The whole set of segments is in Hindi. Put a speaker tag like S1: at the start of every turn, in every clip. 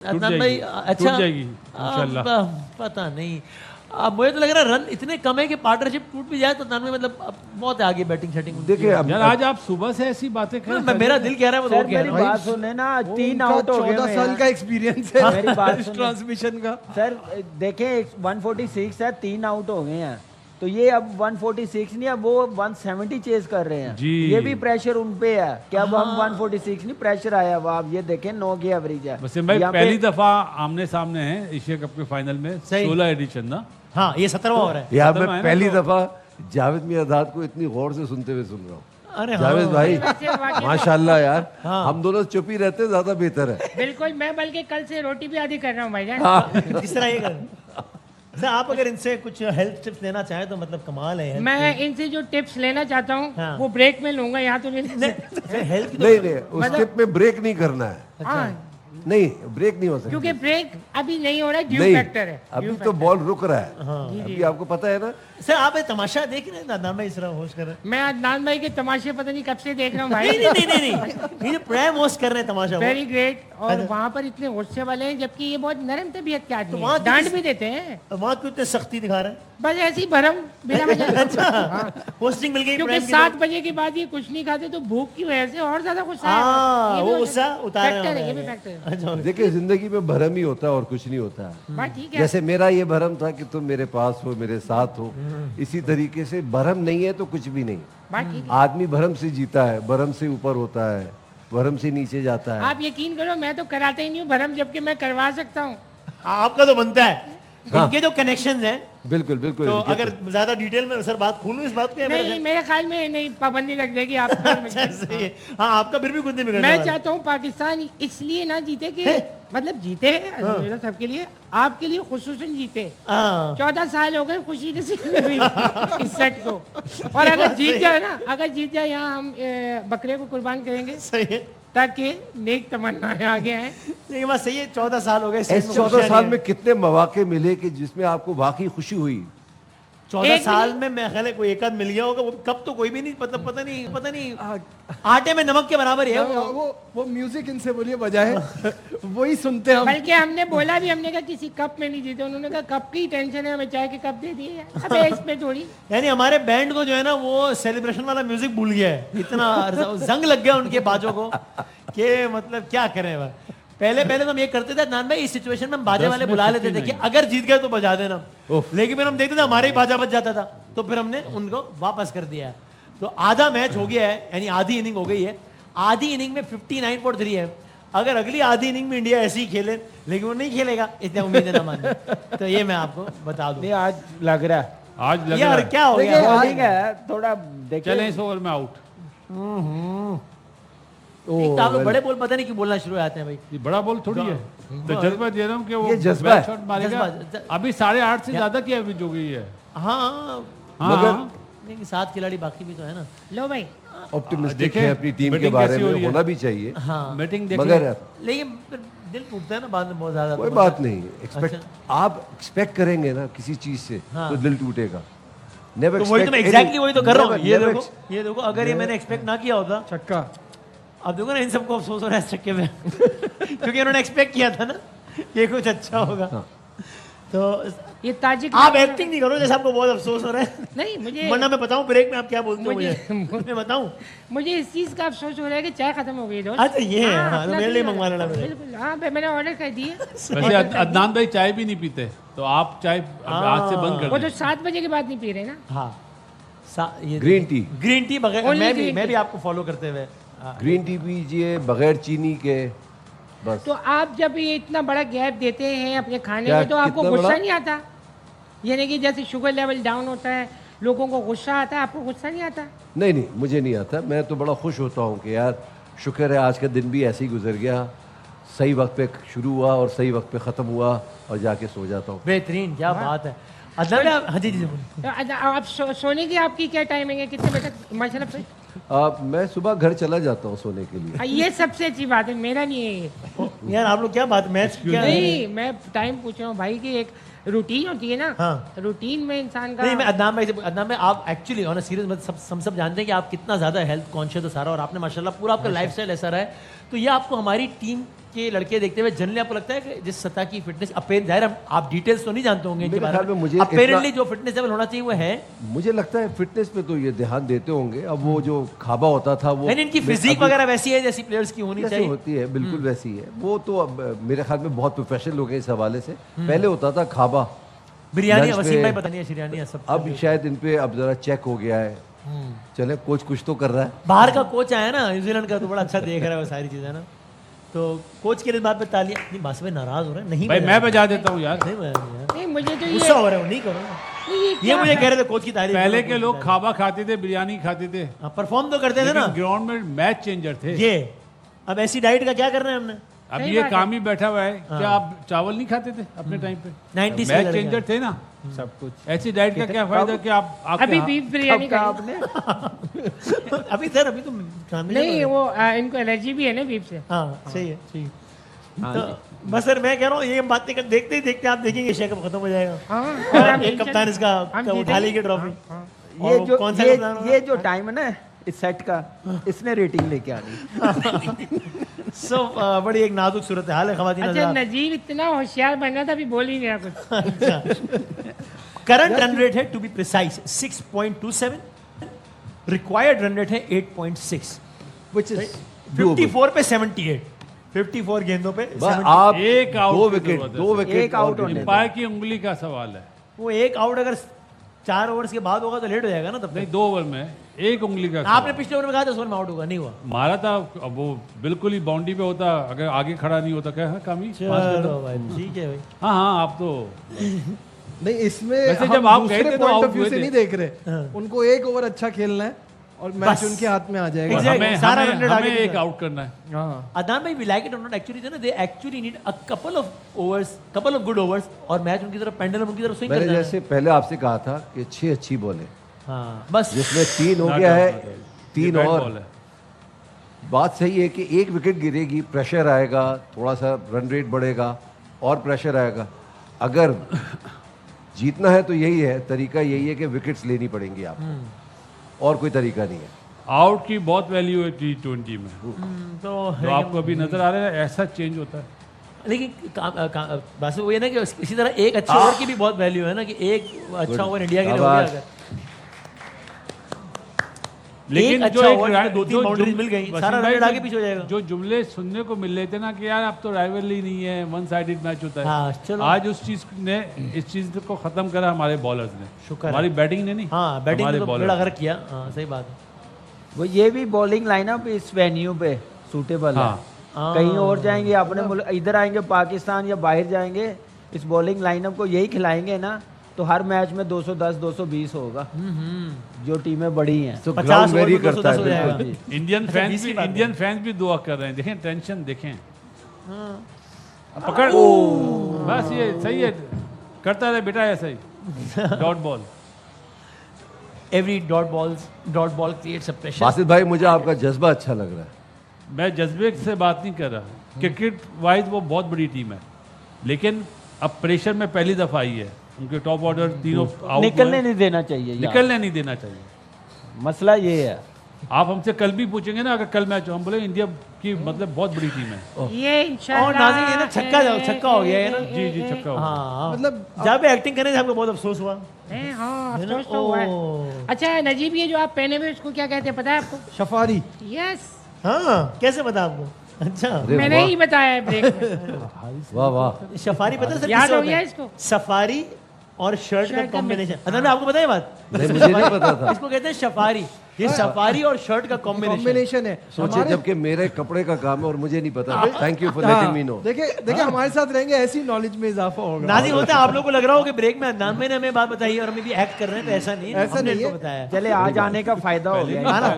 S1: अदनान भाई अच्छा
S2: जाएगी इंशाल्लाह।
S1: पता नहीं, अब मुझे तो लग रहा है रन इतने कम है कि पार्टनरशिप टूट भी जाए तो अदनान भाई मतलब अब बहुत है आगे बैटिंग सेटिंग।
S3: देखिए
S2: यार आज आप सुबह से ऐसी बातें कर
S1: मेरा दिल कह रहा है वो
S4: सर
S1: तो कह
S4: मेरी
S1: रहा है।
S4: बात सुने ना, 3 आउट हो गए
S5: 14 साल का एक्सपीरियंस है
S4: मेरी बात
S5: इस
S4: सुनो।
S5: ट्रांसमिशन का।
S4: सर देखें 146 है, 3 आउट हो गए हैं, तो ये अब 146 नहीं, अब वो 170 चेज कर रहे हैं।
S2: जी।
S4: ये भी प्रेशर उन पे है कि अब हम 146 नहीं, प्रेशर आया हुआ। आप ये देखें 9 की एवरेज है।
S2: वैसे भाई
S4: यहाँ पे-
S2: पहली दफा आमने सामने है एशिया कप के फाइनल में,
S1: सही।
S2: 16 एडिशन ना।
S1: हाँ ये 17वां हो रहा है।
S3: यार
S2: खत्म है
S3: मैं
S2: ना
S3: पहली
S2: तो।
S3: दफा जावेद मियादाद को इतनी गौर से सुनते हुए सुन रहा हूँ।
S1: अरे
S3: जावेद भाई
S6: वाकई
S3: माशाल्लाह यार,
S1: हाँ।
S3: हम दोनों चुप ही रहते ज्यादा बेहतर है।
S6: बिल्कुल, मैं बल्कि कल से रोटी भी आधी कर रहा हूँ भाईजान।
S1: किस तरह ये कर सर आप अगर इनसे कुछ हेल्थ टिप्स लेना चाहें तो मतलब कमाल है।
S6: मैं इनसे जो टिप्स लेना चाहता हूँ
S1: हाँ।
S6: वो ब्रेक में लूंगा, यहाँ तो नहीं ले सकता।
S1: हेल्थ
S3: नहीं नहीं, उस टिप में ब्रेक नहीं करना है।
S6: हाँ,
S3: नहीं ब्रेक नहीं हो सकता
S6: क्योंकि ब्रेक अभी नहीं हो रहा है, ड्यू
S3: नहीं,
S6: फैक्टर है।
S3: अभी
S6: ड्यू
S3: तो
S6: फैक्टर।
S3: बॉल रुक रहा है।
S6: जी,
S3: अभी
S6: जी।
S3: आपको पता है ना।
S1: सर आप ये तमाशा देख रहे हैं अदनान भाई इस तरह होस्ट कर रहे हैं।
S6: मैं अदनान भाई के तमाशे पता नहीं कब से देख रहा हूँ
S1: नहीं
S6: भाई।
S1: नहीं नहीं नहीं ये जो प्राइम होस्ट कर रहे हैं तमाशा वो।
S6: Very great. और वहाँ पर इतने गुस्से वाले हैं, जबकि ये बहुत नरम तबीयत के आदमी
S1: वहाँ
S6: हैं, डांट
S1: किस-
S6: भी देते हैं।
S1: वहाँ क्यों इतने सख्ती दिखा रहे हैं?
S6: बस ऐसी भरम बिना वजह।
S1: अच्छा होस्टिंग मिल गई
S6: क्योंकि
S1: प्राइम की
S6: 7
S1: तो-
S6: बजे के बाद ये कुछ नहीं खाते तो भूख की वजह से और ज्यादा गुस्सा है।
S1: हाँ
S6: ये भी
S1: वो
S6: हो
S1: गुस्सा
S6: सकता-
S1: उतार
S6: फैक्टर है, ये भी फैक्टर है।
S1: अच्छा
S3: देखिए जिंदगी में भरम ही होता है और कुछ नहीं होता है।
S6: बात ठीक है।
S3: जैसे मेरा ये भरम था कि तुम मेरे पास हो, मेरे साथ हो, इसी तरीके से भरम नहीं है तो कुछ भी नहीं।
S6: बात ठीक है।
S3: आदमी भरम से जीता है, भरम से ऊपर होता है, भरम से नीचे जाता है।
S6: आप यकीन करो मैं तो कराते ही नहीं हूँ भरम, जबकि मैं करवा सकता हूँ।
S1: आपका तो बनता है।
S3: हाँ।
S1: इनके जो कनेक्शंस हैं
S3: बिल्कुल बिल्कुल।
S1: तो
S3: इनके
S1: अगर ज्यादा डिटेल में सर बात खोलूं इस बात पे या मेरा
S6: नहीं, मेरे ख्याल में नहीं, पाबंदी लग जाएगी आप।
S1: अच्छा, सही है। हाँ आपका फिर भी कुछ नहीं बिगड़ने
S6: मैं
S1: वाला।
S6: चाहता हूँ पाकिस्तान इसलिए ना जीते कि मतलब जीते अल्हम्दुलिल्लाह सबके लिए, आपके लिए खुसूसन जीते।
S1: हाँ
S6: 14 साल हो गए खुशी नसीब में हुई इस सेट को। और अगर जीत जाए ना, अगर जीत जाए यहाँ हम बकरे को कुर्बान करेंगे
S1: सही है।
S6: ताकि नेक तमन्नाएं आगे आए।
S1: लेकिन बात सही है 14 साल हो गए
S3: इस 14 साल में कितने मौके मिले कि जिसमें आपको वाकई खुशी हुई?
S1: 14
S6: एक
S1: साल में मैं ख्याल है कोई एक आध मिल गया होगा। वो कब तो कोई भी नहीं मतलब पता नहीं आटे में नमक के बराबर ही है वो।
S5: वो म्यूजिक इनसे बोलिए बजाए वही सुनते हम।
S6: बल्कि हमने बोला भी, हमने कहा किसी कप में नहीं जीते, उन्होंने कहा कप की टेंशन है, हमें चाय के कप दे दिए। अबे इसमें थोड़ी।
S1: यानी हमारे बैंड को जो है ना वो सेलिब्रेशन वाला म्यूजिक भूल गया है। इतना जंग लग गया उनके बाजों को कि मतलब क्या करें वह। पहले तो हम ये करते थे नान भाई, इस सिचुएशन में हम बाजे वाले बुला लेते थे कि अगर जीत गए तो बजा देना। लेकिन फिर हम देखते थे हमारे ही बाजा बज जाता था, तो फिर हमने उनको वापस कर दिया। तो आधा मैच हो गया है, यानी आधी इनिंग हो गई है। आधी इनिंग में 59.3 है। अगर अगली आधी इनिंग में इंडिया ऐसे ही खेले, लेकिन वो नहीं खेलेगा इसलिए उम्मीद है ना माने। तो ये मैं आपको बता दूं।
S4: नहीं आज लग रहा है।
S2: आज लग
S1: यार
S2: रहा है
S1: क्या हो
S4: देखिए
S1: गया?
S4: बॉलिंग है थोड़ा, देखिए
S2: चलें इस ओवर में आउट।
S1: एक तो आप लोग बड़े बोल पता नहीं क्यों बोलना शुरू हो जाते हैं भाई।
S2: ये बड़ा बॉल थोड़ी है, तो जज्बा दे रहा हूँ कि वो
S3: ये जज्बा
S2: बैक
S3: है।
S2: शॉट मारेगा।
S1: जज्बा-
S2: अभी 8.5 से ज्यादा की एवरेज हो गई है।
S1: हाँ
S2: हाँ
S1: लेकिन 7 खिलाड़ी बाकी भी तो है ना।
S6: लो भाई,
S3: ऑप्टिमिस्टिक
S2: देखें,
S3: है, अपनी टीम के
S2: बैटिंग
S3: बारे
S2: कैसी हो
S3: में
S2: रही है।
S3: होना भी चाहिए।
S1: हाँ
S2: बैटिंग देख
S3: मगर
S1: लेकिन फिर दिल टूटता है ना बाद में बहुत ज्यादा।
S3: कोई
S1: तो
S3: बात नहीं, एक्सपेक्ट
S1: अच्छा।
S3: आप एक्सपेक्ट करेंगे ना किसी चीज से
S1: हाँ।
S3: तो दिल टूटेगा। नेवर
S1: तो वही तो मैं एग्जैक्टली वही तो कर रहा हूँ। ये देखो अगर ये मैंने एक्सपेक्ट ना किया होता,
S5: छक्का।
S1: अब देखो ना इन सबको अफसोस हो रहा है इस चक्के में क्योंकि इन्होंने एक्सपेक्ट किया था ना ये कुछ अच्छा होगा। तो
S6: ये ताजिक
S1: आप एक्टिंग नहीं करो जैसे आपको बहुत अफसोस हो रहा है।
S6: नहीं, मुझे
S1: वरना मैं बताऊं ब्रेक में आप क्या बोलते हो
S6: मुझे-
S1: मुझे मैं बताऊं।
S6: मुझे इस चीज का अफसोस हो रहा है कि चाय खत्म हो गई दोस्त।
S1: अच्छा ये है, हाँ,
S6: अपना
S1: तो मेरे लिए
S6: भी-
S1: मंगवा लेना मेरे।
S6: बिल्कुल, हाँ भाई, मैंने ऑर्डर कर दिए।
S2: वैसे अदनान भाई चाय भी नहीं पीते, तो आप चाय आज से बंद
S6: वो
S2: कर
S6: तो
S2: दें।
S6: 7 बजे के बाद नहीं पी रहे ना।
S1: हाँ ये
S3: ग्रीन टी।
S1: ग्रीन टी बगैर
S6: Only
S1: मैं
S6: green
S1: भी
S6: tea।
S1: आपको फॉलो करते हुए हाँ।
S3: ग्रीन टी पीजिए बगैर चीनी के बस।
S6: तो आप जब ये इतना बड़ा गैप देते हैं अपने खाने
S3: क्या,
S6: में, तो आपको
S3: कितना
S6: गुस्सा
S3: बड़ा?
S6: नहीं आता? यानी कि जैसे शुगर लेवल डाउन होता है, लोगों को गुस्सा आता है, आपको गुस्सा नहीं आता?
S3: नहीं नहीं, मुझे नहीं आता। मैं तो बड़ा खुश होता हूँ कि यार शुक्र है आज का दिन भी ऐसे ही गुजर गया, सही वक्त पे शुरू हुआ और सही वक्त पे ख़त्म हुआ और जाके सो जाता हूँ।
S1: बेहतरीन क्या बात है। अदनान भाई हाँ जी बोलिए।
S6: तो आप सोने की आपकी क्या टाइमिंग है, कितने बजे तक माशाल्लाह से?
S3: मैं सुबह घर चला जाता हूँ सोने के लिए।
S6: ये सबसे अच्छी बात है, मेरा नहीं है ये।
S1: यार आप लोग क्या बात मैच क्या
S6: नहीं, मैं टाइम पूछ रहा हूँ भाई की एक रूटीन होती है ना।
S1: हाँ।
S6: रूटीन में इंसान का
S1: नहीं मैं अदनान भाई आप एक्चुअली ऑन सीरियस मतलब सब जानते हैं कि आप कितना ज़्यादा हेल्थ कॉन्शियस हो सारा, और आपने माशाल्लाह पूरा आपका लाइफस्टाइल ऐसा रहा है। तो ये आपको हमारी टीम के लड़के देखते हुए जनरली आपको लगता है कि जिस सतह की फिटनेस जाहिर है आप डिटेल्स तो नहीं जानते होंगे इनके
S3: मेरे
S1: बारे
S3: ख्याल में मुझे
S1: अपेरेंटली जो फिटनेस लेवल होना चाहिए वो है।
S3: मुझे लगता है फिटनेस पे तो ये ध्यान देते होंगे। अब वो जो खाबा होता था वो
S1: यानी इनकी फिजिक वगैरह वैसी है जैसी प्लेयर्स की होनी
S3: जैसे
S1: चाहिए।
S3: होती है, बिल्कुल वैसी है वो तो। अब मेरे ख्याल में बहुत प्रोफेशनल हो गए इस हवाले से। पहले होता था खाबा,
S1: बिरयानी
S3: लंच
S1: वसीम
S3: पे-
S1: भाई पता नहीं है शिरयानी है सब।
S3: अब शायद इन पे अब जरा चेक हो गया है। चले कोच कुछ तो कर रहा है।
S1: बाहर का कोच आया ना न्यूजीलैंड का तो बड़ा अच्छा देख रहा है वो सारी चीजें ना, तो कोच के लिए बात पे तालियां। नहीं बास भाई नाराज हो रहे हैं, नहीं
S2: भाई
S1: बजा
S2: मैं
S1: रहे।
S2: बजा देता हूँ यार।
S1: नहीं बजा रहे यार,
S6: नहीं मुझे तो
S1: गुस्सा हो रहा है वो, नहीं करो ना। ये मुझे कह रहे थे कोच की तारीफ
S2: पहले के लोग खाबा खाते थे, बिरयानी खाते थे,
S1: परफॉर्म तो करते थे ना
S2: ग्राउंड में मैच चेंजर थे।
S1: ये। अब ऐसी डाइट का क्या कर रहे हैं हमने?
S2: अब
S6: सही
S2: ये
S6: बात
S2: काम ही बैठा हुआ है। क्या आप चावल नहीं खाते थे अपने टाइम पे?
S1: 90s के
S2: मैच
S1: लड़के
S2: चेंजर थे ना।
S4: सब कुछ
S2: ऐसी डाइट का क्या फायदा कि आप आपके
S6: अभी
S2: हाँ-
S6: बीफ बिरयानी
S4: कब कहा
S6: खाई।
S4: आपने?
S1: अभी सर अभी तो शामिल
S6: नहीं वो इनको एलर्जी भी है ना बीफ से।
S1: हाँ सही है ठीक है। तो बस सर मैं कह रहा हूँ ये बातें कर देखते ही देखते आप देखेंगे एशिया कप खत्म हो जाएगा
S6: हाँ
S1: और
S6: हम
S1: एक कप्तान इसका
S6: हम
S1: क्या उठा
S6: जीतेंगे।
S1: लेगी ट्रॉफी।
S4: ये
S1: और
S4: जो
S1: कौन सा
S4: ये
S1: कप्तान होगा?
S4: ये जो टाइम है ना इस सेट का, इसने रेटिंग लेके आनी।
S1: सो बड़ी एक नाजुक सूरत हाल है खवातीन
S6: अच्छा
S1: हज़रात।
S6: नजीब इतना होशियार बन रहा था अभी बोल ही नहीं रहा कुछ।
S1: करंट रन रेट है to be precise 6.27, required run rate है 8.6,
S3: Which is
S1: 54 पे 78, 54 गेंदों पे
S3: बस
S1: 70।
S3: आप
S2: एक आउट
S3: दो
S2: की
S3: विकेट
S2: जरूरत है।
S3: दो विकेट
S4: एक आउट
S3: और
S4: होने
S3: देने।
S2: अंपायर की उंगली का सवाल है।
S1: वो एक आउट अगर 4 ओवर्स के बाद होगा तो लेट हो जाएगा ना तब
S2: नहीं
S1: तक।
S2: 2 ओवर में एक उंगली का
S1: आपने
S2: सवाल।
S1: पिछले ओवर में कहा था उस ओवर में आउट होगा, नहीं हुआ।
S2: मारा था, अब वो बिल्कुल ही बाउंड्री पे होता, अगर आगे खड़ा नहीं होता क्या है कामी।
S1: चलो भाई ठीक है भाई।
S2: हाँ हाँ आप तो
S5: नहीं इसमें
S2: वैसे
S5: हम
S2: जब आप
S5: दूसरे
S2: गए थे तो
S5: पॉइंट
S2: आउट
S5: ऑफ व्यू
S2: हुए
S5: से
S2: थे।
S5: नहीं देख रहे, उनको एक ओवर अच्छा खेलना है और मैच
S1: बस।
S5: उनके हाथ में आ जाएगा।
S1: Exactly.
S2: हमें
S1: सारा
S2: हमें,
S1: run rate आगे
S2: हमें एक
S1: पीछे।
S2: आउट करना है।
S5: हाँ
S1: अदनान भाई, we like it or not, actually जो ना they actually need a couple of good overs और मैच उनकी तरफ पेंडुलम उनकी तरफ स्विंग
S3: मैंने
S1: करना है।
S3: जैसे पहले आपसे कहा था कि 6 अच्छी बॉलें,
S1: हाँ बस
S3: जिसमें 3 हो
S2: Not
S3: गया
S2: out,
S3: है,
S2: not out.
S3: 3
S2: ये bad
S3: और।
S2: ball है।
S3: बात सही है कि एक विकेट गिरेगी, प्रेशर आएगा, थोड़ा सा रन रेट बढ़ेगा और प्रेशर आएगा। अगर जीतना है तो यही है, तरीका यही है कि विकेट्स लेनी पड़ेंगी आपको, और कोई तरीका नहीं है।
S2: आउट की बहुत वैल्यू है T20 में।
S1: तो
S2: जो आपको अभी नजर आ रहा है ऐसा चेंज होता है।
S1: लेकिन बस वो ये ना कि इसी तरह एक अच्छे ओवर की भी बहुत वैल्यू है ना कि एक अच्छा ओवर इंडिया के लिए हो गया
S3: शाबाश।
S1: अगर
S2: लेकिन
S1: एक
S2: जो
S1: अच्छा
S2: एक
S1: ओवर
S2: रा-
S1: में 2-3
S2: जो
S1: बाउंड्रीज
S2: जुम-
S1: मिल गई,
S2: वसीम
S1: सारा
S2: भाई
S1: रन
S2: जो-
S1: आगे पीछे हो जाएगा।
S2: जो जुमले सुनने को मिल रहे थे ना कि यार अब तो राइवलरी नहीं है, वन साइडेड मैच होता है।
S1: हाँ, चलो।
S2: आज उस चीज ने इस चीज को खत्म करा हमारे बॉलर्स ने।
S1: शुक्र है।
S2: हमारी बैटिंग ने नहीं।
S1: हाँ बैटिंग
S2: हमारे
S1: में तो
S2: bowlers
S1: बड़ा
S2: ने।
S1: गर्क किया। हाँ सही बात है।
S4: वो ये भी बॉलिंग लाइनअप इस वेन्यू पे सूटेबल है।
S2: हाँ।
S4: कहीं और जाएंगे अपने मुल्क, इधर आएंगे पाकिस्तान या बाहर जाएंगे, इस बॉलिंग लाइनअप को यही खिलाएंगे ना तो हर मैच में 210 220 होगा, जो टीमें बड़ी हैं।
S3: तो
S1: 50
S3: ग्राउंड
S1: ओवर
S3: वेरी
S1: में 210
S3: करता है
S1: हो
S3: बिल्कुल।
S1: जाएगा।
S2: इंडियन
S1: अच्छा,
S2: फैंस
S1: 20
S2: भी
S1: की बात है।
S2: इंडियन फैंस भी दुआ कर रहे हैं। देखें टेंशन देखें। अब पकड़ बस ये सही है, करता रहे बेटा ऐसा ही। Dot ball.
S1: Every dot ball creates a pressure.
S3: Basit भाई, मुझे आपका जज्बा अच्छा लग रहा है।
S2: मैं जज्बे से बात नहीं कर रहा। क्रिकेट वाइज वो बहुत बड़ी टीम है, लेकिन अब प्रेशर में पहली दफा आई है। उनके टॉप ऑर्डर तीनों आउट
S4: निकलने नहीं देना चाहिए यार।
S2: निकलने नहीं देना चाहिए।
S4: मसला ये है।
S2: आप हमसे कल भी पूछेंगे ना, अगर कल मैच हो, हम बोले इंडिया की मतलब बहुत बड़ी टीम है।
S6: ये इंशाल्लाह
S1: और नाज़रीन ये ना छक्का हो गया है ना।
S2: जी जी छक्का होगा।
S1: हाँ
S5: मतलब
S1: जब एक्टिंग करने से हमको बहुत अफसोस हुआ।
S6: हाँ
S1: है ना?
S6: अफसोस तो हुआ है।
S1: ओ।
S6: अच्छा नजीब ये जो आप पहने हुए उसको क्या कहते हैं पता है आपको?
S5: सफारी।
S6: यस
S1: हाँ कैसे पता आपको? अच्छा
S3: अरे
S6: मैंने
S3: वाह।
S6: ही बताया है ब्रेक में।
S3: वाह वाह।
S1: सफारी पता है सर
S6: याद
S1: किससे
S6: हो
S1: होता
S6: गया
S1: है?
S6: इसको?
S1: सफारी और शर्ट का
S6: शर्ट का
S1: कॉम्बिनेशन। अदनान भाई आपको पता है ये बात?
S3: नहीं, मुझे नहीं पता था।
S1: इसको कहते हैं सफारी। ये सफारी और शर्ट का कॉम्बिनेशन।
S5: कॉम्बिनेशन है।
S3: सोचिए,
S5: हमारे-
S3: जबकि मेरे कपड़े का काम है और मुझे नहीं पता। Thank you for letting me know.
S5: देखिए हमारे साथ रहेंगे, ऐसी नॉलेज में इजाफा होगा।
S1: नाज़रीन होता है आप लोगों को लग रहा हो कि ब्रेक में अदनान भाई ने हमें बात बताई और हमें भी एक्ट कर रहे हैं, तो ऐसा नहीं है।
S5: ऐसा
S1: हमने
S5: नहीं
S1: इनको
S5: है।
S1: बताया।
S4: चले आज आने का फायदा हो गया।
S1: हाँ ना?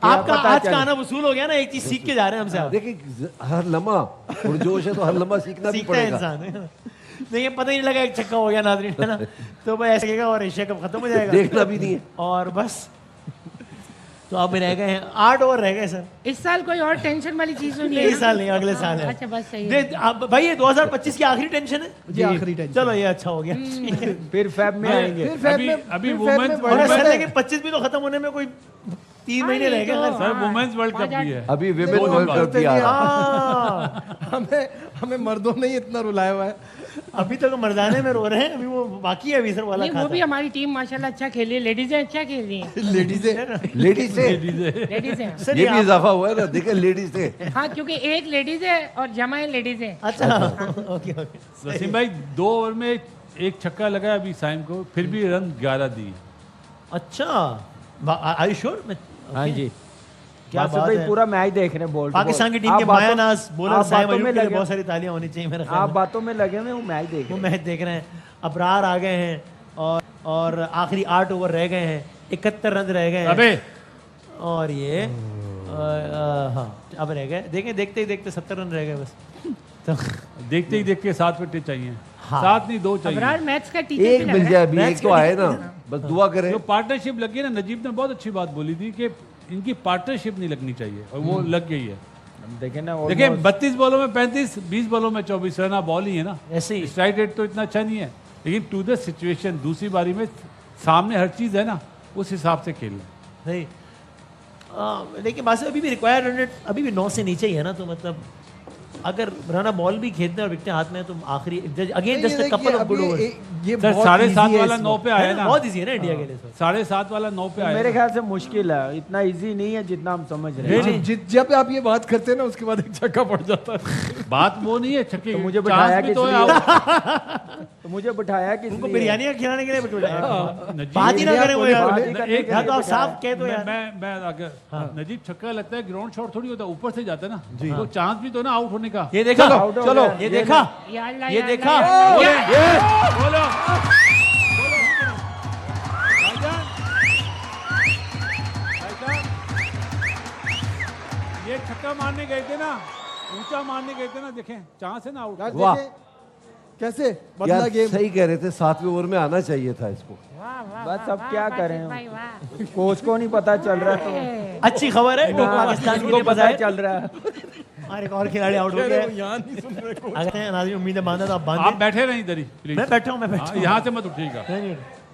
S1: आपका
S4: पता
S1: आज
S4: चले।
S1: का आना वसूल हो गया ना, एक चीज सीख के जा रहे हैं हमसे आप।
S3: देखिए, हर लम्हा पुरजोश है तो हर लम्हा सीखना भी
S1: सीखता है
S3: पड़ेगा।
S1: इंसान। नहीं ये पता ही नहीं लगा एक छक्का हो गया नाज़रीन, है ना? तो भाई ऐसे लगेगा और एशिया कप खत्म हो जाएगा।
S3: देखना भी नहीं है।
S1: और बस तो अब रह गए हैं 8 ओवर रह गए सर।
S6: इस साल कोई और टेंशन वाली चीज तो नहीं
S1: नहीं
S6: है
S1: इस साल नहीं, अगले साल है।
S6: अच्छा बस सही है।
S1: भाई ये 2025 की आखिरी टेंशन है
S5: जी आखिरी टेंशन।
S1: चलो ये अच्छा हो गया ठीक है।
S4: फिर फैब में आएंगे।
S5: फिर फैब
S2: अभी-
S5: में
S2: अभी
S5: फिर फैब
S2: women's-
S5: में
S1: और
S5: बड़े
S1: ऐसा
S5: बड़े-
S1: लेकिन 25 भी तो खत्म होने में कोई 3 महीने रह गए
S6: तो-
S1: sir.
S2: Sir women's world cup भी है।
S3: अभी विमेन
S2: दो दिन
S3: वर्ल्ड
S2: बाद।
S3: कप भी आ रहा है।
S1: हाँ,
S5: हमें मर्दों ने ही इतना रुलाया हुआ है।
S1: अभी तक मर्दाने में रो रहे हैं, अभी वो बाकी है अभी सर वाला
S6: नहीं, वो
S1: खाता
S6: भी हमारी टीम माशाल्लाह अच्छा खेली है, लेडीजें अच्छा खेल रही हैं।
S5: लेडीजें
S3: लेडीज से
S6: लेडीज हैं।
S1: सर
S3: ये
S1: ये
S3: भी इजाफा हुआ है ना, देखिए लेडीज से।
S6: हाँ, क्योंकि एक लेडीज है और जमा है लेडीज है।
S1: अच्छा ओके ओके
S2: वसीम भाई 2 ओवर में एक छक्का लगाया अभी साइम को, फिर भी रन 11 दिए।
S1: अच्छा आर यू श्योर?
S4: हाँ जी, क्या
S1: क्या
S4: सर
S1: बात
S4: भाई
S1: है।
S4: पूरा मैच देख रहे हैं बॉल टू बॉल।
S1: पाकिस्तान की टीम
S4: आप
S1: के
S4: बातों-
S1: मायानाज बॉलर
S4: आप
S1: साइम
S4: बातों
S1: अयूब
S4: में
S1: के लिए
S4: लगे-
S1: बहुत सारी तालियां होनी चाहिए मेरे
S4: आप
S1: ख्याल में।
S4: बातों में लगे हुए वो मैच देख
S1: वो
S4: रहे हैं।
S1: मैच देख रहे हैं, अबरार आ गए हैं और आखिरी 8 ओवर रह गए हैं, 71 रन रह गए हैं।
S2: अबे
S1: और ये हाँ अब रह गए, देखें देखते ही देखते 70 रन रह गए बस। तो
S2: देखते ही देख के 7 विकेट चाहिए।
S1: हाँ।
S2: 7 नहीं 2 चाहिए।
S6: अबरार मैच का टीचर
S3: एक मिल जाए अभी,
S1: मैच
S3: एक तो
S1: का
S3: आए ना, बस दुआ करें।
S2: जो पार्टनरशिप लगी है ना, नजीब ने बहुत अच्छी बात बोली थी कि इनकी पार्टनरशिप नहीं लगनी चाहिए, और वो लग गई है।
S4: देखें ना
S2: देखिए
S4: almost-
S2: 32 बॉलों में 35, 20 बॉलों में 24 रन बॉल ही है ना।
S1: ऐसे ही
S2: स्ट्राइक रेट तो इतना अच्छा नहीं है, लेकिन टू द सिचुएशन दूसरी बारी में सामने हर चीज़ है ना, उस हिसाब से खेलना।
S1: सही। लेकिन बात अभी भी रिक्वायर्ड रन रेट अभी भी 9 से नीचे ही है ना, तो मतलब अगर रन बॉल भी खेलते हैं और विकेटें हाथ में है तो आखिरी again just couple of good overs.
S5: ये
S2: सर
S5: बहुत
S2: 7.5
S5: easy है
S2: वाला
S5: इस
S2: 9 पे आया ना,
S1: बहुत इजी है ना इंडिया के लिए सर।
S2: 7.5 वाला 9 पे आया
S4: मेरे
S2: ना।
S4: ख्याल से मुश्किल है, इतना इजी नहीं है जितना हम समझ रहे हैं।
S1: Really?
S5: जब आप ये बात करते हैं ना उसके बाद एक छक्का पड़ जाता है।
S2: बात वो नहीं है छक्के
S4: तो
S2: की,
S4: मुझे
S2: चांस
S4: बिठाया
S2: भी तो है
S4: किस
S2: out।
S4: तो मुझे बिठाया किस
S1: उनको
S4: लिए?
S1: बिरयानी खिलाने के लिए बिठाया।
S2: नजीब-
S1: बात ही ना करें वो यार,
S4: बात ही करने
S2: एक-
S4: के
S1: या
S4: लिए
S1: तो आप
S4: बिठाया।
S1: साफ कह दो यार।
S2: मैं अगर नजीब छक्का लगता है, ग्राउंड शॉट थोड़ी होता है, ऊपर से जाता है ना, तो चांस भी तो ना आउट होने का।
S1: ये देखा
S4: Out हो
S1: चलो
S4: गया।
S1: ये देखा
S6: या अल्लाह,
S1: ये
S6: या
S1: देखा
S6: अल्लाह,
S1: बोले,
S6: या-
S2: बोलो ये छक्का मारने गए थे ना, ऊंचा मारने गए थे ना, देखें चांस है ना आउट।
S5: यार
S3: वाह।
S5: देखें, कैसे बदला
S3: यार
S5: गेम।
S3: सही कह रहे थे, 7वें ओवर में आना चाहिए था इसको।
S6: वाह, वाह,
S4: बस
S6: वाह,
S4: अब क्या
S6: वाह,
S4: करें?
S6: भाई, वाह।
S4: कोच को नहीं पता चल रहा तो
S1: अच्छी खबर है तो पाकिस्तान के
S4: उनको
S1: लिए
S4: पता
S1: बधाई।
S4: चल रहा है।
S1: और एक और खिलाड़ी आउट हो
S5: कह रहे
S1: गया।
S5: हो, यहाँ नहीं सुन रहे को।
S1: अगर नाज़रीन उम्मीद है बांधा तो आप
S2: आप
S1: बांधे।
S2: बैठे रहीं इधर ही प्लीज।
S1: मैं बैठा हूँ मैं बैठा हूँ।
S2: यहाँ से मत उठिएगा।
S1: नहीं, नहीं।